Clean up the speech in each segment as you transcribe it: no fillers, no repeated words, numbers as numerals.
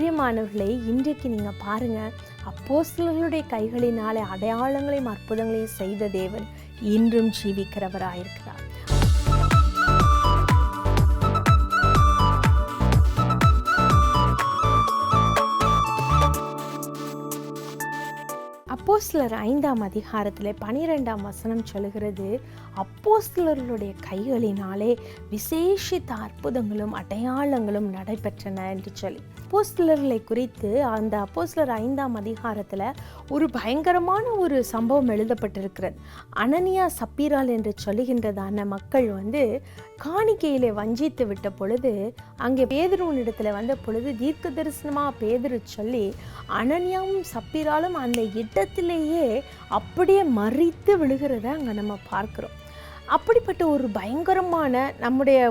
பிரியமானவர்களே, இன்றைக்கு நீங்கள் பாருங்கள், அப்போஸ்தலர்களுடைய கைகளினாலே அடையாளங்களையும் அற்புதங்களையும் செய்த தேவன் இன்றும் ஜீவிக்கிறவராயிருக்கிறார். அப்போஸ்தலர் 5ஆம் அதிகாரத்தில் 12ஆம் வசனம் சொல்லுகிறது, அப்போஸ்தலர்களுடைய கைகளினாலே விசேஷித்த அற்புதங்களும் அடையாளங்களும் நடைபெற்றன என்று சொல்லி. அப்போஸ்தலர்களை குறித்து அந்த அப்போஸ்தலர் 5ஆம் அதிகாரத்தில் ஒரு பயங்கரமான ஒரு சம்பவம் எழுதப்பட்டிருக்கிறது. அனனியா சப்பீரால் என்று சொல்லுகின்றதான மக்கள் காணிக்கையிலே வஞ்சித்து விட்ட பொழுது, அங்கே பேதுருவினிடத்தில் வந்த பொழுது தீர்க்க தரிசனமாக பேதுரு சொல்லி அனனியாவும் சப்பீராலும் அந்த இடத்திலேயே அப்படியே மறித்து விழுகிறத அங்கே நம்ம பார்க்குறோம். அப்படிப்பட்ட ஒரு பயங்கரமான,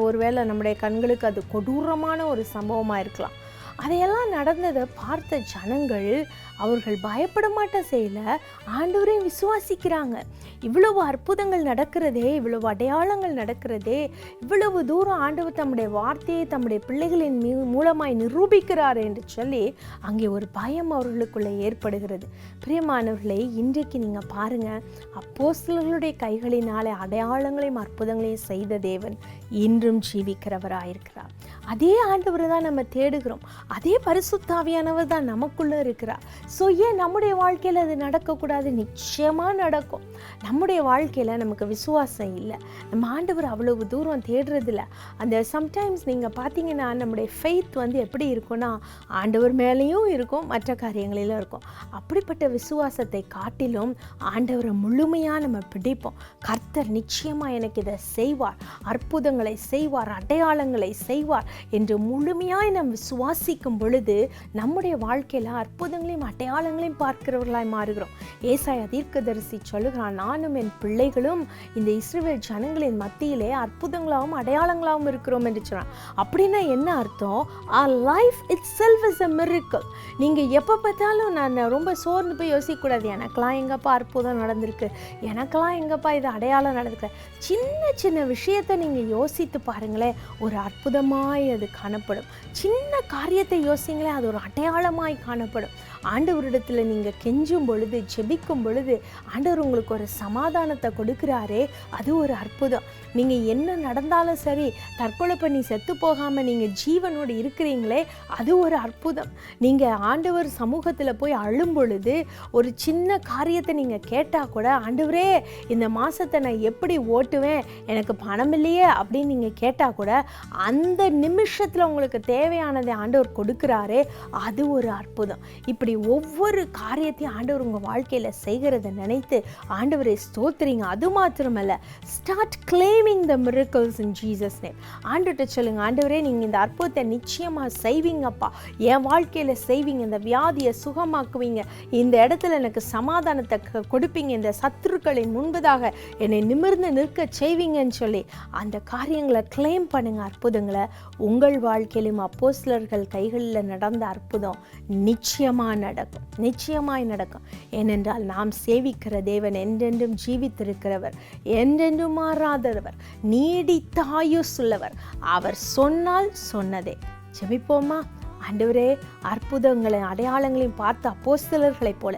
ஒருவேளை நம்முடைய கண்களுக்கு அது கொடூரமான ஒரு சம்பவமாக இருக்கலாம். அதையெல்லாம் நடந்ததை பார்த்த ஜனங்கள் அவர்கள் பயப்பட மாட்ட செய்யல, ஆண்டவரையும் விசுவாசிக்கிறாங்க. இவ்வளவு அற்புதங்கள் நடக்கிறதே, இவ்வளவு அடையாளங்கள் நடக்கிறதே, இவ்வளவு தூரம் ஆண்டவர் தம்முடைய வார்த்தையை தம்முடைய பிள்ளைகளின் மூலமாய் நிரூபிக்கிறார் என்று சொல்லி அங்கே ஒரு பயம் அவர்களுக்குள்ளே ஏற்படுகிறது. பிரியமானவர்களே, இன்றைக்கு நீங்கள் பாருங்கள், அப்போஸ்தலர்களுடைய கைகளினாலே அடையாளங்களையும் அற்புதங்களையும் செய்த தேவன் இன்றும் ஜீவிக்கிறவராயிருக்கிறார். அதே ஆண்டவரை தான் நம்ம தேடுகிறோம். அதே பரிசுத்தாவியானவர் தான் நமக்குள்ளே இருக்கிறார். ஸோ ஏன் நம்முடைய வாழ்க்கையில் அது நடக்கக்கூடாது? நிச்சயமாக நடக்கும். நம்முடைய வாழ்க்கையில் நமக்கு விசுவாசம் இல்லை, நம்ம ஆண்டவர் அவ்வளவு தூரம் தேடுறதில்ல. அந்த சம்டைம்ஸ் நீங்கள் பார்த்தீங்கன்னா நம்முடைய ஃபெய்த் எப்படி இருக்குன்னா, ஆண்டவர் மேலேயும் இருக்கும், மற்ற காரியங்களிலும் இருக்கும். அப்படிப்பட்ட விசுவாசத்தை காட்டிலும் ஆண்டவரை முழுமையாக நம்ம பிடிப்போம். கர்த்தர் நிச்சயமாக எனக்கு இதை செய்வார், அற்புதங்களை செய்வார், அடையாளங்களை செய்வார் என்று முழுமையாய் நாம் விசுவாசிக்கும் பொழுது நம்முடைய வாழ்க்கையில் அற்புதங்களையும் அடையாளங்களையும் பார்க்கிறவர்களாய் மாறுகிறோம். ஏசாயா தீர்க்கதரிசி சொல்லுகிறான், நானும் என் பிள்ளைகளும் இந்த இஸ்ரவேல் ஜனங்களின் மத்தியிலே அற்புதங்களாகவும் அடையாளங்களாகவும் இருக்கிறோம் என்று சொல்றான். அப்படின்னா என்ன அர்த்தம்? Our life itself is a miracle. நீங்கள் எப்போ பார்த்தாலும் நான் ரொம்ப சோர்ந்து போய் யோசிக்கக்கூடாது, எனக்கெல்லாம் எங்கப்பா அற்புதம் நடந்திருக்கு, எனக்கெல்லாம் எங்கப்பா இது அடையாளம் நடந்திருக்கு. சின்ன சின்ன விஷயத்தை நீங்கள் யோசித்து பாருங்களேன், ஒரு அற்புதமாய் அது காணப்படும். சின்ன காரியத்தை யோசிங்களேன், அது ஒரு அடையாளமாய் காணப்படும். ஆண்டவரிடத்தில் நீங்கள் கெஞ்சும் பொழுது, ஜெபிக்கும் பொழுது ஆண்டவர் உங்களுக்கு ஒரு சமாதானத்தை கொடுக்குறாரே, அது ஒரு அற்புதம். நீங்கள் என்ன நடந்தாலும் சரி, தற்கொலை பண்ணி செத்து போகாமல் நீங்கள் ஜீவனோடு இருக்கிறீங்களே, அது ஒரு அற்புதம். நீங்கள் ஆண்டவர் சமூகத்தில் போய் அழும் பொழுது ஒரு சின்ன காரியத்தை நீங்கள் கேட்டால் கூட, ஆண்டவரே இந்த மாதத்தை நான் எப்படி ஓட்டுவேன், எனக்கு பணம் இல்லையே அப்படின்னு நீங்கள் கேட்டால் கூட, அந்த நிமிஷத்தில் உங்களுக்கு தேவையானதை ஆண்டவர் கொடுக்குறாரே, அது ஒரு அற்புதம். இப்படி ஒவ்வொரு காரியத்தையும் ஆண்டவர் உங்கள் வாழ்க்கையில் செய்கிறத நினைத்து ஆண்டவரை ஸ்தோத்திரிங்க. அது மாத்திரமல்ல, start climbing the miracles in Jesus name. ஆண்டவர்கிட்ட சொல்லுங்க, ஆண்டவரே நீங்கள் இந்த அற்புதத்தை நிச்சயமாக செய்வீங்கப்பா, என் வாழ்க்கையில் செய்வீங்க, இந்த வியாதியை சுகமாக்குவீங்க, இந்த இடத்துல எனக்கு சமாதானத்தை கொடுப்பீங்க, இந்த சத்துருக்களின் முன்பதாக என்னை நிமிர்ந்து நிற்க செய்வீங்கன்னு சொல்லி அந்த காரியங்களை கிளைம் பண்ணுங்க. அற்புதங்களை உங்கள் வாழ்க்கையிலும் அப்போஸ்தலர்கள் கைகளில் நடந்த அற்புதம் நிச்சயமாக நடக்கும், நிச்சயமாய் நடக்கும். ஏனென்றால் நாம் சேவிக்கிற தேவன் என்றென்றும் ஜீவித்திருக்கிறவர், என்றென்றும் மாறாதவர், நீடித்த ஆயுசுள்ளவர். அவர் சொன்னால் சொன்னதே. ஜெபிப்போமா? ஆண்டவரே, அற்புதங்களை அடையாளங்களையும் பார்த்த அப்போஸ்தலர்களைப் போல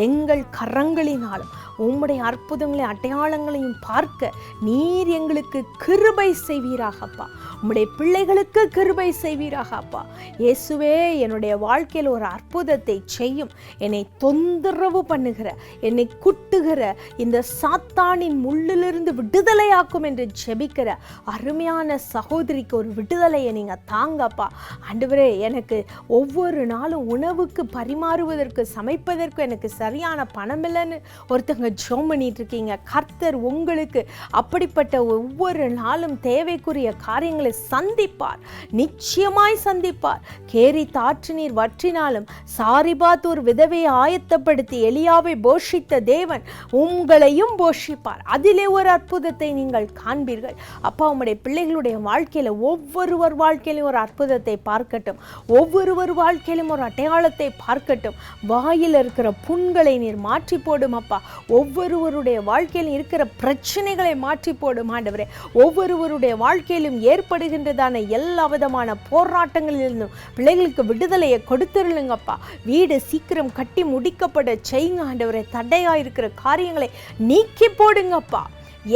எங்கள் கரங்களினாலும் உம்முடைய அற்புதங்களையும் அடையாளங்களையும் பார்க்க நீர் எங்களுக்கு கிருபை செய்வீராகப்பா. உம்முடைய பிள்ளைகளுக்கு கிருபை செய்வீராகப்பா. இயேசுவே, என்னுடைய வாழ்க்கையில் ஒரு அற்புதத்தை செய்யும். என்னை தொந்தரவு பண்ணுகிற, என்னை குட்டுகிற இந்த சாத்தானின் முள்ளிலிருந்து விடுதலையாக்கும் என்று ஜெபிக்கிற அருமையான சகோதரிக்கு ஒரு விடுதலையை நீங்கள் தாங்கப்பா. ஆண்டவரே, எனக்கு ஒவ்வொரு நாளும் உணவுக்கு பரிமாறுவதற்கு, சமைப்பதற்கு எனக்கு சரியான பணம் இல்லைன்னு ஒருத்தங்க ஜெபம் பண்ணிட்டு இருக்கீங்க. கர்த்தர் உங்களுக்கு அப்படிப்பட்ட ஒவ்வொரு நாளும் தேவைக்குரிய காரியங்களை சந்திப்பார், நிச்சயமாய் சந்திப்பார். கேரி தாற்று நீர் வற்றினாலும் சாரிபாத் ஒரு விதவையை ஆயத்தப்படுத்தி எலியாவை போஷித்த தேவன் உங்களையும் போஷிப்பார். அதிலே ஒரு அற்புதத்தை நீங்கள் காண்பீர்கள். அப்பா, உம்முடைய பிள்ளைகளுடைய வாழ்க்கையில ஒவ்வொருவர் வாழ்க்கையிலும் ஒரு அற்புதத்தை பார்க்கட்டும், ஒவ்வொருவர் வாழ்க்கையிலும் ஒரு அடையாளத்தை பார்க்கட்டும். வாயில் இருக்கிற புண்களை நீர் மாற்றி போடும் அப்பா. ஒவ்வொருவருடைய வாழ்க்கையில் இருக்கிற பிரச்சனைகளை மாற்றி போடும் ஆண்டவரே. ஒவ்வொருவருடைய வாழ்க்கையிலும் ஏற்படுகின்றதான எல்லா விதமான போராட்டங்களிலிருந்தும் பிள்ளைகளுக்கு விடுதலையை கொடுத்துருளுங்கப்பா. வீடு சீக்கிரம் கட்டி முடிக்கப்பட செய்யுங்க ஆண்டவரே. தடையா இருக்கிற காரியங்களை நீக்கி போடுங்கப்பா.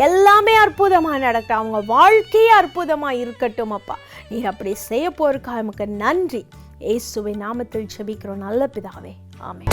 எல்லாமே அற்புதமாக நடக்கட்டும். அவங்க வாழ்க்கையே அற்புதமாக இருக்கட்டும் அப்பா. நீர் அப்படி செய்ய போறதுக்காக நமக்கு நன்றி. இயேசுவின் நாமத்தில் ஜெபிக்கிறோம் நல்ல பிதாவே, ஆமென்.